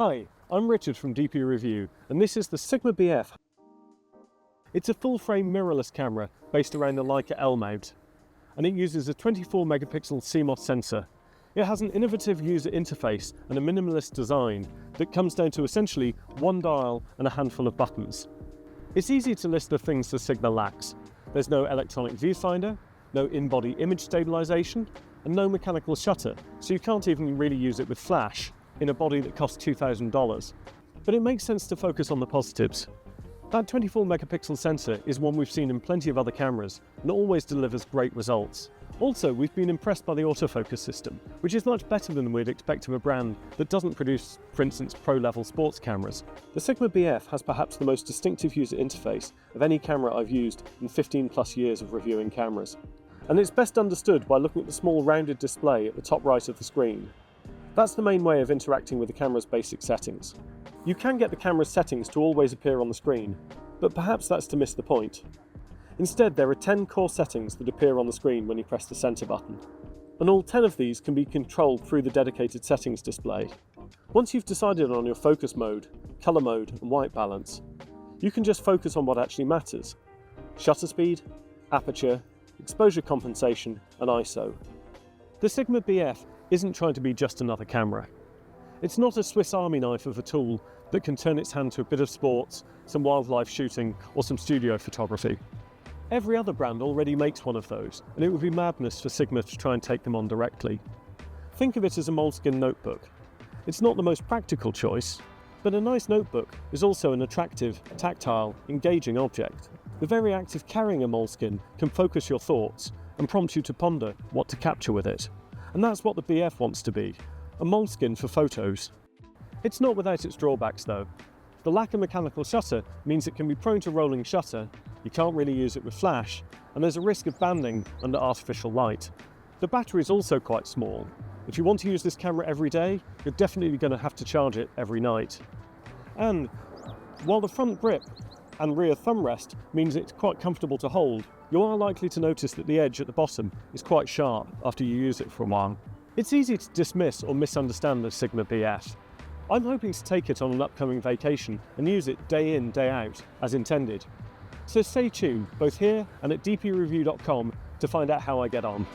Hi, I'm Richard from DPReview, and this is the Sigma BF. It's a full-frame mirrorless camera based around the Leica L mount, and it uses a 24-megapixel CMOS sensor. It has an innovative user interface and a minimalist design that comes down to essentially one dial and a handful of buttons. It's easy to list the things the Sigma lacks. There's no electronic viewfinder, no in-body image stabilization, and no mechanical shutter, so you can't even really use it with flash in a body that costs $2,000. But it makes sense to focus on the positives. That 24-megapixel sensor is one we've seen in plenty of other cameras and always delivers great results. Also, we've been impressed by the autofocus system, which is much better than we'd expect of a brand that doesn't produce, for instance, pro-level sports cameras. The Sigma BF has perhaps the most distinctive user interface of any camera I've used in 15+ years of reviewing cameras. And it's best understood by looking at the small rounded display at the top right of the screen. That's the main way of interacting with the camera's basic settings. You can get the camera's settings to always appear on the screen, but perhaps that's to miss the point. Instead, there are 10 core settings that appear on the screen when you press the center button, and all 10 of these can be controlled through the dedicated settings display. Once you've decided on your focus mode, color mode, and white balance, you can just focus on what actually matters: shutter speed, aperture, exposure compensation, and ISO. The Sigma BF isn't trying to be just another camera. It's not a Swiss Army knife of a tool that can turn its hand to a bit of sports, some wildlife shooting, or some studio photography. Every other brand already makes one of those, and it would be madness for Sigma to try and take them on directly. Think of it as a Moleskine notebook. It's not the most practical choice, but a nice notebook is also an attractive, tactile, engaging object. The very act of carrying a Moleskine can focus your thoughts and prompt you to ponder what to capture with it. And that's what the BF wants to be, a Moleskine for photos. It's not without its drawbacks though. The lack of mechanical shutter means it can be prone to rolling shutter, you can't really use it with flash, and there's a risk of banding under artificial light. The battery is also quite small. If you want to use this camera every day, you're definitely going to have to charge it every night. And while the front grip and rear thumb rest means it's quite comfortable to hold, you are likely to notice that the edge at the bottom is quite sharp after you use it for a while. It's easy to dismiss or misunderstand the Sigma BF. I'm hoping to take it on an upcoming vacation and use it day in, day out, as intended. So stay tuned, both here and at dpreview.com, to find out how I get on.